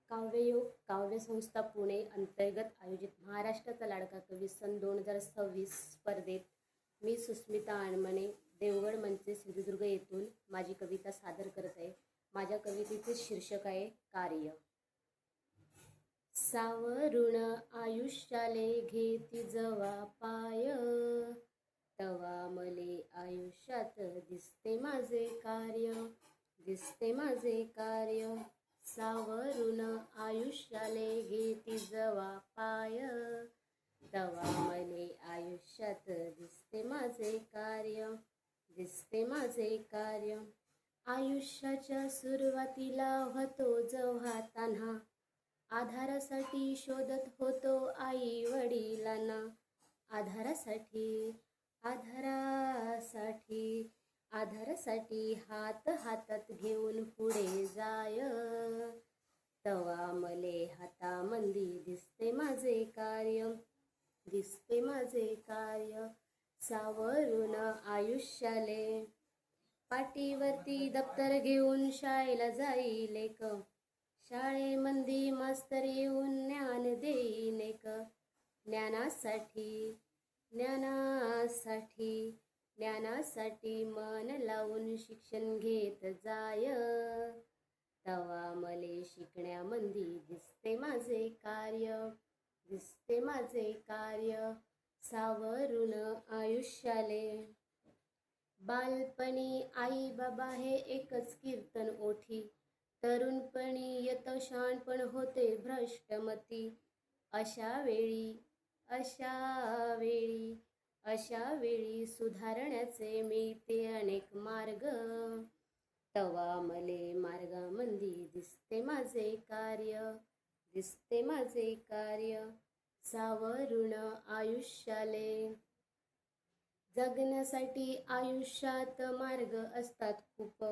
काव्ययोग काव्यसंस्था पुणे अंतर्गत आयोजित महाराष्ट्राचा लाडका कवी सन 2026 स्पर्धेत मी सुस्मिता आणमणे देवगड मंचे सिंधुदुर्ग येथून माझी कविता सादर करत आहे. माझ्या कवितेचे शीर्षक आहे कार्य. सावरुण आयुष्याले घेती जवा पाय, तवा मले आयुष्यात दिसते माझे कार्य, दिसते माझे कार्य. सावरुण आयुष्याले घेती जवा पाय, तवा मले आयुष्यात दिसते माझे कार्य, दिसते माझे कार्य. आयुष्याच्या सुरुवातीला होतो जेव्हा तान्हा, आधारासाठी शोधत होतो आई वडिलांना, आधारासाठी आधारासाठी आधारासाठी हात हातात घेऊन पुढे जाय, तवा मले हातामंदी दिसते माझे कार्य, दिसते माझे कार्य. सावरुण आयुष्याले पाठीवरती दप्तर घेऊन शाळेला जाईल एक, शाळेमंदी मास्तर येऊन ज्ञान देईन एक. ज्ञानासाठी ज्ञानासाठी ज्ञानासाठी मन लावून शिक्षण घेत जाय, तवा मले शिकण्यामंदी दिसते माझे कार्य, दिसते माझे कार्य. सावरुण आयुष्याले बालपणी आई बाबा हे एकच कीर्तन ओठी, तरुणपणी येतं शहाणपण होते भ्रष्टमती. अशा वेळी अशा वेळी सुधारण्याचे मिळते अनेक मार्ग, तवा मले मार्गामंदी दिसते माझे कार्य, दिसते माझे कार्य. सावरुण आयुष्याले जगण्यासाठी आयुष्यात मार्ग असतात खूप,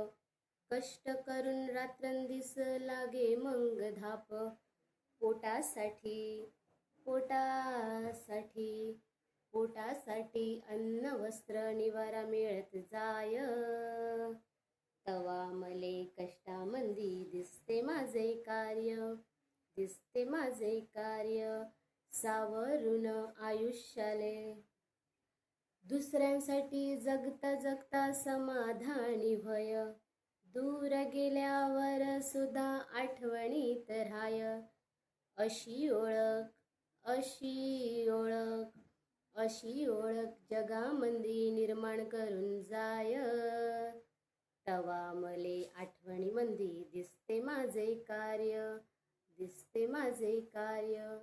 कष्ट करून रात्रंदिस लागे मग धाप. पोटासाठी पोटासाठी पोटासाठी अन्न वस्त्र निवारा मिळत जाय, तवा मले कष्टामंदी दिसते माझे कार्य, दिसते माझे कार्य. सावरुण आयुष्याले दुसऱ्यांसाठी जगता जगता समाधानी भय, दूर गेल्यावर सुद्धा आठवणीत राय. अशी ओळख अशी ओळख अशी ओळख जगामंदी निर्माण करून जाय, तवा मले आठवणीमंदी दिसते माझे कार्य, दिसते माझे कार्य.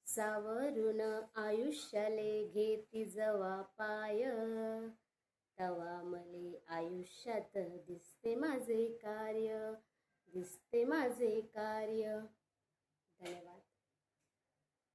सावरुण आयुष्याले घेती जवा पाय, तवा मले आयुष्यात दिसते माझे कार्य, दिसते माझे कार्य. धन्यवाद.